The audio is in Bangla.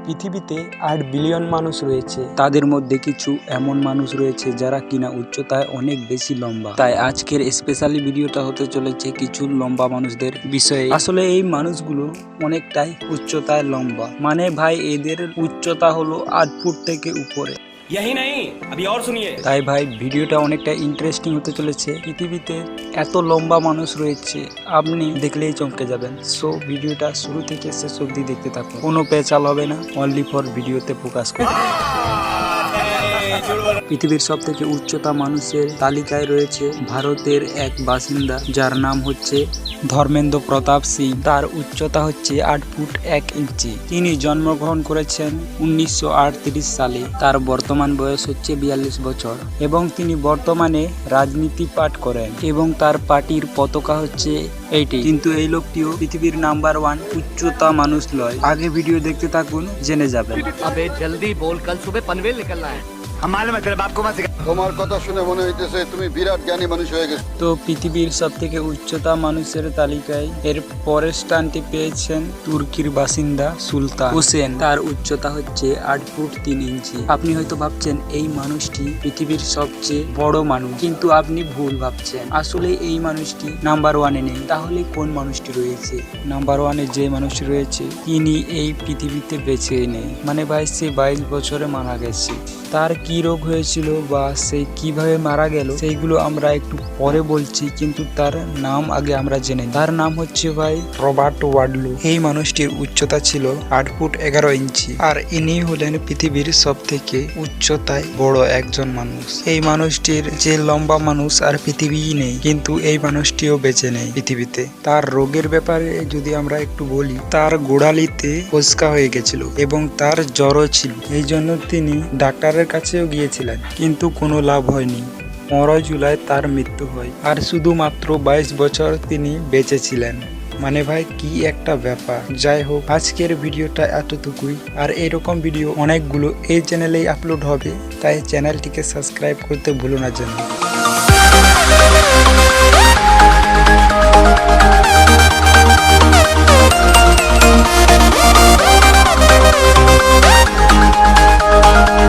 পৃথিবীতে 8 বিলিয়ন মানুষ রয়েছে। তাদের মধ্যে কিছু এমন মানুষ রয়েছে যারা কিনা উচ্চতায় অনেক বেশি লম্বা। তাই আজকের স্পেশালি ভিডিওটা হতে চলেছে কিছু লম্বা মানুষদের বিষয়ে। আসলে এই মানুষগুলো অনেকটাই উচ্চতায় লম্বা, মানে ভাই এদের উচ্চতা হলো 8 ফুট থেকে উপরে। यही नहीं अभी और सुनिए। তাই ভাই ভিডিওটা অনেকটা ইন্টারেস্টিং হতে চলেছে। পৃথিবীতে এত লম্বা মানুষ রয়েছে, আপনি দেখলেই চমকে যাবেন। সো ভিডিওটা শুরু থেকে শেষ অবধি দেখতে থাকুন, কোনো পেঁচাল হবে না, অনলি ফর ভিডিওতে ফোকাস করুন। পৃথিবীর সব থেকে উচ্চতা মানুষের তালিকায় রয়েছে ভারতের এক বাসিন্দা, যার নাম হচ্ছে ধর্মেন্দ্র প্রতাপ সিং। তার উচ্চতা হচ্ছে 8 ফুট 1 ইঞ্চি। তিনি জন্মগ্রহণ করেছেন 1938 সালে। তার বর্তমান বয়স হচ্ছে 42 বছর এবং তিনি বর্তমানে রাজনীতি পাঠ করেন এবং তার পার্টির পতাকা হচ্ছে এইটি। কিন্তু এই লোকটিও পৃথিবীর নাম্বার 1 উচ্চতা মানুষ নয়। আগে ভিডিও দেখতে থাকুন, জেনে যাবেন। अबे जल्दी बोल, कल सुबह पनवेल निकलना है। তোমার কথা শুনে মনে হইতেছে তুমি বিরাট জ্ঞানী মানুষ হয়ে গেছো। তো পৃথিবীর সব থেকে উচ্চতা মানুষের তালিকায় এর পরের স্থানটি পেয়েছেন তুর্কির বাসিন্দা সুলতান হোসেন। তার উচ্চতা হচ্ছে 8 ফুট 3 ইঞ্চি। আপনি হয়তো ভাবছেন এই মানুষটি পৃথিবীর সবচেয়ে বড় মানুষ, কিন্তু আপনি ভুল ভাবছেন। আসলে এই মানুষটি নাম্বার 1-এ নেই। তাহলে কোন মানুষটি রয়েছে? নাম্বার 1-এ যে মানুষটি রয়েছে তিনি এই পৃথিবীতে বেঁচে নেই, মানে ভাই সে 22 বছরে মারা গেছে। তার কি রোগ হয়েছিল বা সে কিভাবে মারা গেল সেইগুলো আমরা একটু পরে বলছি, কিন্তু তার নাম আগে আমরা জেনে নিই। তার নাম হচ্ছে ভাই রবার্ট ওয়াডলু। এই মানুষটির উচ্চতা ছিল 8 ফুট 11 ইঞ্চি আর ইনি হলেন পৃথিবীর সব থেকে উচ্চতায় বড় একজন মানুষ। এই মানুষটির যে লম্বা মানুষ আর পৃথিবীই নেই, কিন্তু এই মানুষটিও বেঁচে নেই পৃথিবীতে। তার রোগের ব্যাপারে যদি আমরা একটু বলি, তার গোড়ালিতে ফোসকা হয়ে গেছিল এবং তার জ্বরও ছিল। এই জন্য তিনি ডাক্তারের কাছেও গিয়েছিলেন, কিন্তু কোনো লাভ হয়নি। 15 জুলাই তার মৃত্যু হয় আর শুধুমাত্র 22 বছর তিনি বেঁচে ছিলেন। মানে ভাই কি একটা ব্যাপার। যাই হোক, আজকের ভিডিওটা এতটুকুই। আর এরকম ভিডিও অনেকগুলো এই চ্যানেলেই আপলোড হবে, তাই চ্যানেলটিকে সাবস্ক্রাইব করতে ভুলো না যেন।